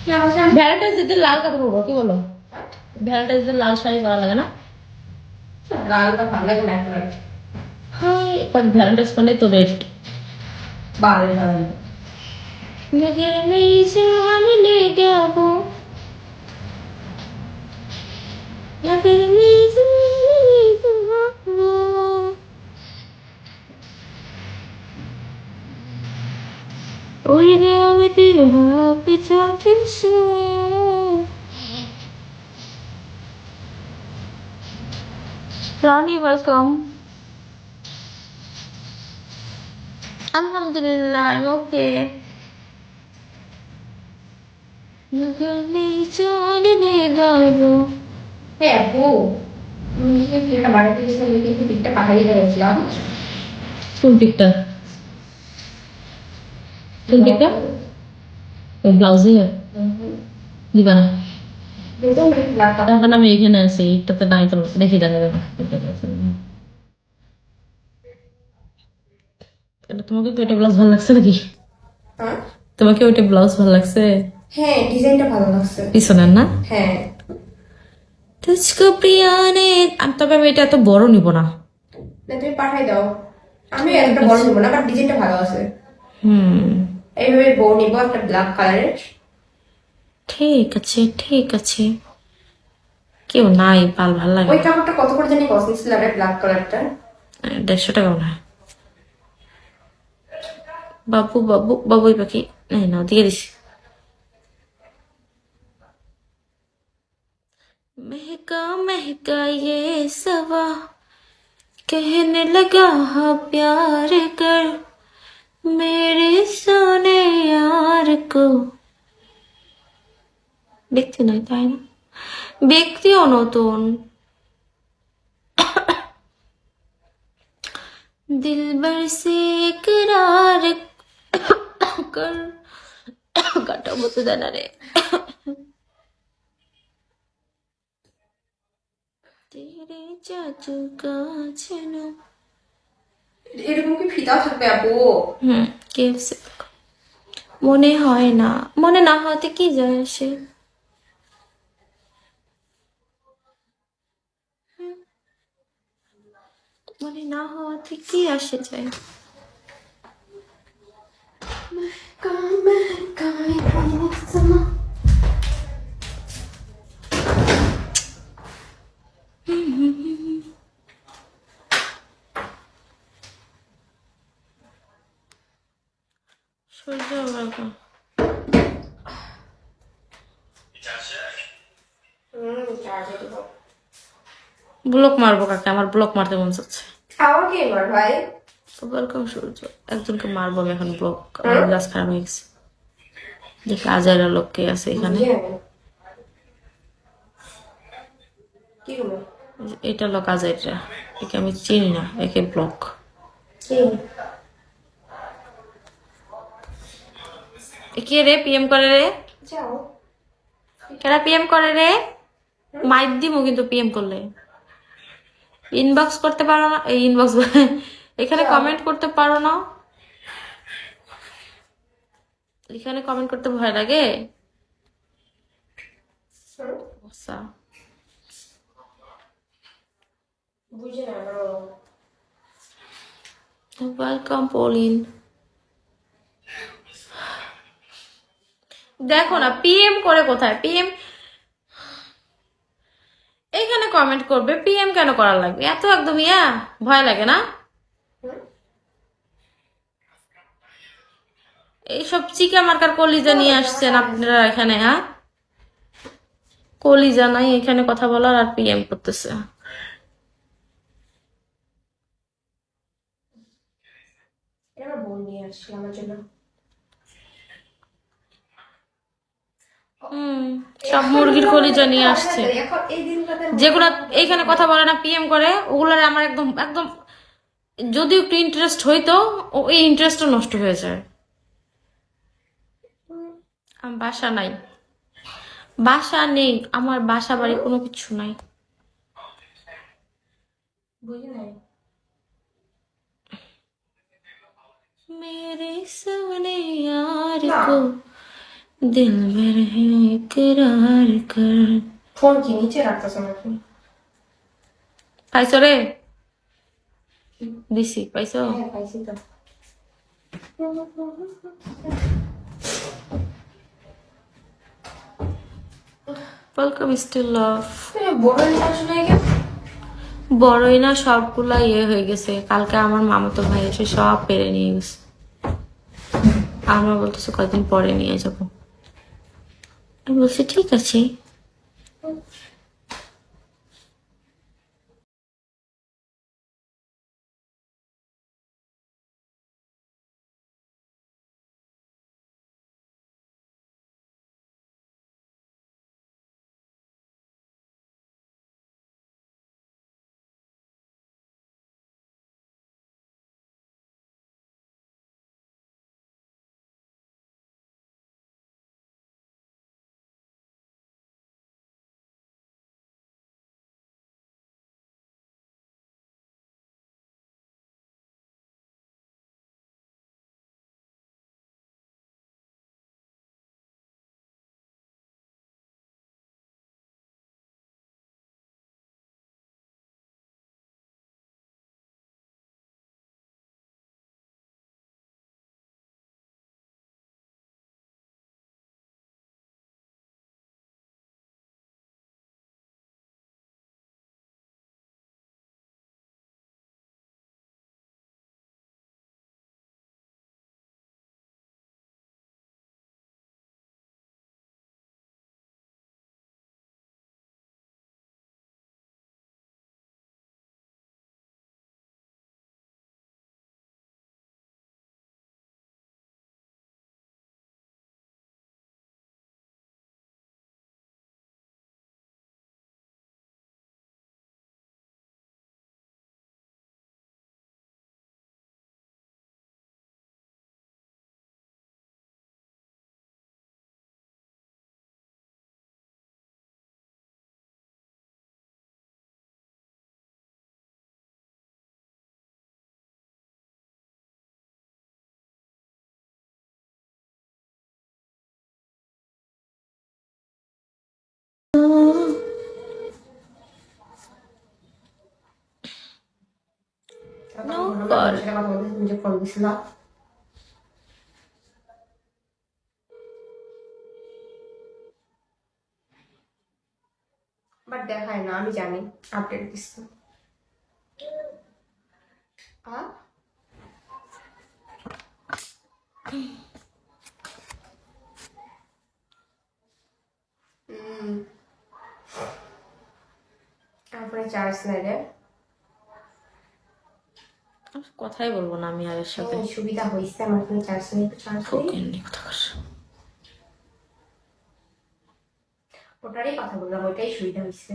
Valentine's day লাল কাপড় পরবো, কি বলো? ভ্যালেন্টাইন্স ডে লাল শাড়ি পরা লাগে না? লালটা ভালো লাগে না। হ্যাঁ, ভ্যালেন্টাইন্স মানে তো বেস্ট। বারে বারে আমি ले जाबो We go with you, hope it's something soon. Ronnie, welcome. Alhamdulillah, I'm okay. হ্যাঁ আপু, তুমি যে পিকটা বাড়িতে গেছিলে কিন্তু পিকটা পাহাড়ি গেছিলাম। কোন পিকটা? কোন পিকটা? ওই ব্লাউজে দিবা না? এখন আমি এখানে আছি, এটাতে নাই তো দেখি দেখা যাবে। তোমাকে তো এটা ব্লাউজ ভালো লাগছে নাকি? হ্যাঁ তোমাকে ওইটা ব্লাউজ ভালো লাগছে? হ্যাঁ, ডিজাইনটা ভালো লাগছে। পিছনের না? হ্যাঁ তুঝকো প্রিয়া নে। তবে আমি এটা এত বড় নিব না। না তুমি পাঠাই দাও, আমি একটা বড় নেবো না, বাট ডিজাইনটা ভালো আছে। হুম, এইভাবে বউ নিবো একটা ব্ল্যাক কালারের। ঠিক আছে ঠিক আছে। কেউ নাই, ভাল লাগে ওই না। কাপড়টা কত করে জানি কস্ট ছিল, ব্ল্যাক কালারটা। 150 টাকা মনে হয়। বাবু বাবু বাবুই পাখি। এই নাও, দিয়ে দিছি। महका महका ये सवा कहने लगा हाँ प्यार कर मेरे सोने यार को। দেখতে নাই তাই না? ব্যক্তিও নতুন। दिलबर से इकरार कर গাটা বলতে দেয় না রে। তেরে চাচু কা ছেনো। এরকম কি ফিতাও থাকবে আপু? কেএফসি মনে হয় না, মনে না হতে কি যায় আসে। মনে না হওয়াতে কি আসে যায়। সহ্য হবে না। ব্লক মারবো কাকে? আমার ব্লক মারতে মন চাচ্ছে। আমাকে এবার ভাই ওয়েলকাম সূর্য। একজনকে মারবো আমি এখন, ব্লক। আমার গ্লাস খারাপ হয়ে গেছে। দেখি আজাইরা লোক কে আছে এখানে। কি হলো? এটা লোক আজাইরা, একে আমি চিনি না, একে ব্লক। কে রে পিএম করে রে? যাও কেরা পিএম করে রে? মাইক দিমু কিন্তু পিএম করলে। ইনবক্স করতে পারো না? এই ইনবক্স এখানে কমেন্ট করতে পারো না? এখানে কমেন্ট করতে ভয় লাগে? আচ্ছা, বুঝে না ওয়েলকাম পলিন। দেখো না পিএম করে কোথায়? পিএম এখানে কমেন্ট করবে, পিএম কেন করার লাগবে? এত একদম ভয় লাগে না? এইসব চিকা মার্কার কলিজা নিয়ে আসছেন আপনারা এখানে। হ্যাঁ, কলিজা নাই এখানে কথা বলার, আর পিএম করতেছে। এটা বোন নিয়ে আসছে আমার জন্য। সব মুরগির কলিজা নিয়ে আসছে, এখন এই দিনটাতে যেগুলো এইখানে কথা বলে না, পিএম করে, ওগুলার আমার একদম একদম যদিও একটু ইন্টারেস্ট হইতো, ওই ইন্টারেস্টটা নষ্ট হয়ে যায়। আমার বাসা নাই, বাসা নেই আমার, বাসা বাড়ি কোনো কিছু নাই। বুঝে নাই। मेरे सोने यार को दिल में रहे इकरार कर। ফোন কি নিচে রাখতেছ নাকি? পাইছো রে? দিছি, পাইছো? হ্যাঁ পাইছি তো। Welcome still love. বড় টেনশন হয়ে গেল। বড়ই না, সবগুলা ইয়ে হয়ে গেছে। কালকে আমার মামাতো ভাই এসে সব পেরে নিয়ে গেছে। আমার বলতেছে কয়েকদিন পরে নিয়ে যাবো। আমি বলছি ঠিক আছে। No call. তুমি যে ফোন দিছিল বাট দেখায় না, আমি জানি আপডেট দিছিল। তারপরে চার্জ নাই রে। কথাই বলবো না আমি আর এর সাথে। সুবিধা হয়েছে আমার ফোনে চার্জ নেই, একটু চার্জ নেই। ফকিন্নি কোথাকার। ওটারই কথা বললাম, ওইটাই সুবিধা হয়েছে।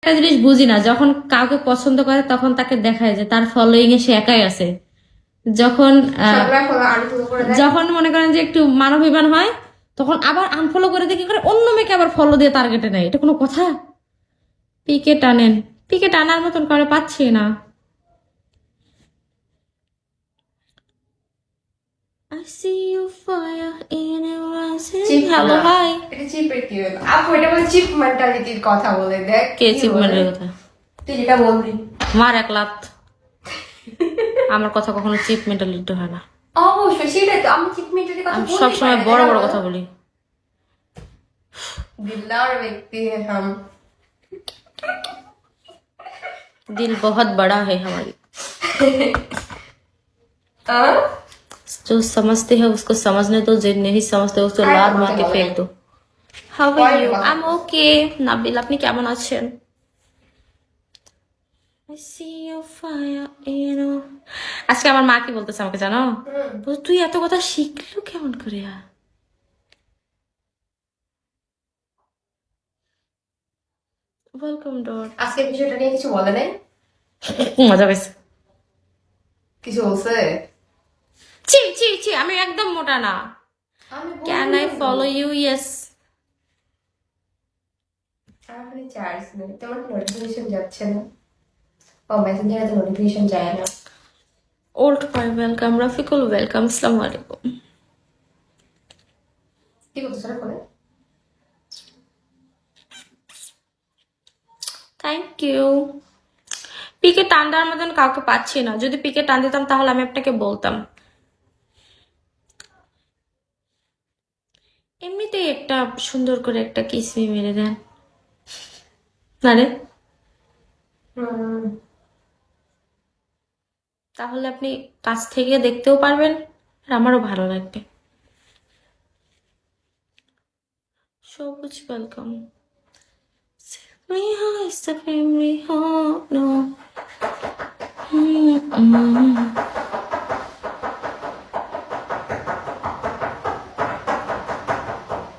একটা জিনিস বুঝি না, যখন কাউকে পছন্দ করে তখন তাকে দেখায় যে তার ফলোইং এ সে একাই আছে। যখন যখন মনে করেন যে একটু মানবিমান হয় তখন আবার আনফলো করে দিয়ে কি করে অন্য মেয়েকে আবার ফলো দিয়ে টার্গেটে নেয়। এটা কোনো কথা? পিকে টানেন, পিকে টানার মতন করে পাচ্ছি না। I see you fire in your eyes. Cheap Hello, না। hi. এটা চিপের কি হলো? আপু এটা বলে চিপ মেন্টালিটির কথা বলে দেখ কে কি চিপ বলে? মেন্টালের কথা? তুই যেটা বললি মার এক লাত। আমার কথা কখনো চিপ মেন্টালিটি হয় না। অবশ্যই সেটাই তো আমি চিপ মেন্টালিটির কথা আমি বলতে সবসময় বড় বড় কথা বলি। দিলদার ব্যক্তি है हम दिल बहुत बड़ा है हमारी। हाँ? जो समझते हैं उसको समझने दो, जो नहीं समझते उसको लात मार के फेंक दो। How are you? I'm okay. Nabil আপনি কেমন আছেন? I see your fire in your... আজকে আমার মা কি বলতেছে আমাকে জানো? বলছে, তুই এত কথা শিখলো কেমন করে? Welcome dot. আজকে বিষয়টা নিয়ে কিছু বলে নাই মজা পেয়েছে। কিছু বলছে ছি ছি ছি, আমি একদম মোটা না। আমি can I follow you? Yes. আমার চার্জ নেই তোমার নোটিফিকেশন যাচ্ছে না ও মেসেঞ্জারে তো নোটিফিকেশন যায় না ওল্ড ভাই ওয়েলকাম, রফিকুল ওয়েলকাম, আসসালামু আলাইকুম। কি বলছো না ফোনে থ্যাংক ইউ। পিকে টান দেওয়ার মতন কাউকে পাচ্ছি না, যদি পিকে টান দিতাম তাহলে আমি আপনাকে বলতাম। এমনিতেই একটা সুন্দর করে একটা কিসমি মেরে দেন না রে, তাহলে আপনি কাছ থেকে দেখতেও পারবেন আর আমারও ভালো লাগবে। সবুজ ওয়েলকাম।